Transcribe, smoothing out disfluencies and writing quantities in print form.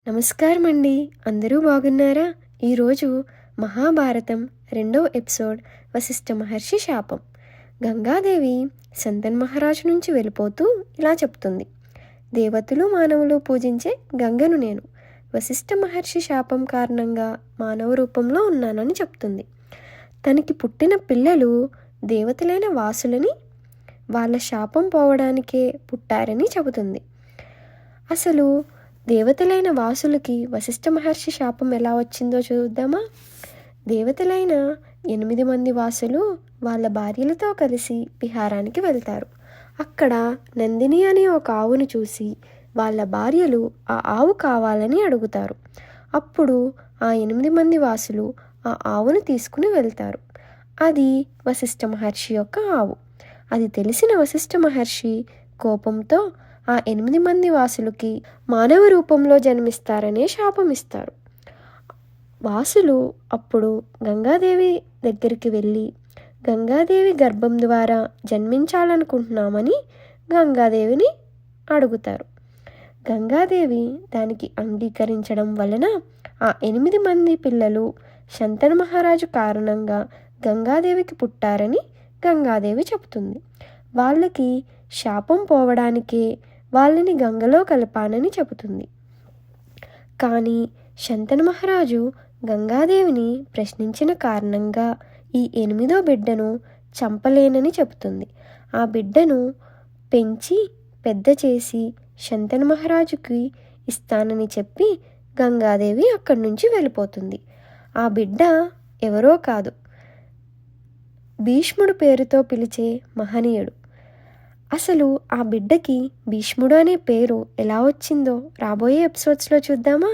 నమస్కారం అండి. అందరూ బాగున్నారా? ఈరోజు మహాభారతం 2వ ఎపిసోడ్ వశిష్ఠ మహర్షి శాపం. గంగాదేవి శంతన్ మహారాజు నుంచి వెళ్ళిపోతూ ఇలా చెప్తుంది. దేవతలు మానవులు పూజించే గంగను నేను వశిష్ఠ మహర్షి శాపం కారణంగా మానవ రూపంలో ఉన్నానని చెప్తుంది. తనకి పుట్టిన పిల్లలు దేవతలైన వాసులని వాళ్ళ శాపం పోవడానికే పుట్టారని చెబుతుంది. అసలు దేవతలైన వాసులకి వశిష్ఠ మహర్షి శాపం ఎలా వచ్చిందో చూద్దామా? దేవతలైన 8 మంది వాసులు వాళ్ళ భార్యలతో కలిసి విహారానికి వెళ్తారు. అక్కడ నందిని అనే ఒక ఆవును చూసి వాళ్ళ భార్యలు ఆ ఆవు కావాలని అడుగుతారు. అప్పుడు ఆ 8 మంది వాసులు ఆ ఆవును తీసుకుని వెళ్తారు. అది వశిష్ఠ మహర్షి యొక్క ఆవు. అది తెలిసిన వశిష్ఠ మహర్షి కోపంతో ఆ 8 మంది వాసులకి మానవ రూపంలో జన్మిస్తారనే శాపమిస్తారు. వాసులు అప్పుడు గంగాదేవి దగ్గరికి వెళ్ళి గంగాదేవి గర్భం ద్వారా జన్మించాలనుకుంటున్నామని గంగాదేవిని అడుగుతారు. గంగాదేవి దానికి అంగీకరించడం వలన ఆ 8 మంది పిల్లలు శంతను మహారాజు కారణంగా గంగాదేవికి పుట్టారని గంగాదేవి చెబుతుంది. వాళ్ళకి శాపం పోవడానికే వాళ్ళని గంగలో కలపానని చెబుతుంది. కానీ శంతను మహారాజు గంగాదేవిని ప్రశ్నించిన కారణంగా ఈ 8వ బిడ్డను చంపలేనని చెబుతుంది. ఆ బిడ్డను పెంచి పెద్ద చేసి శంతను మహారాజుకి ఇస్తానని చెప్పి గంగాదేవి అక్కడి నుంచి వెళ్ళిపోతుంది. ఆ బిడ్డ ఎవరో కాదు, భీష్ముడు పేరుతో పిలిచే మహనీయుడు. అసలు ఆ బిడ్డకి భీష్ముడు అనే పేరు ఎలా వచ్చిందో రాబోయే ఎపిసోడ్స్లో చూద్దామా?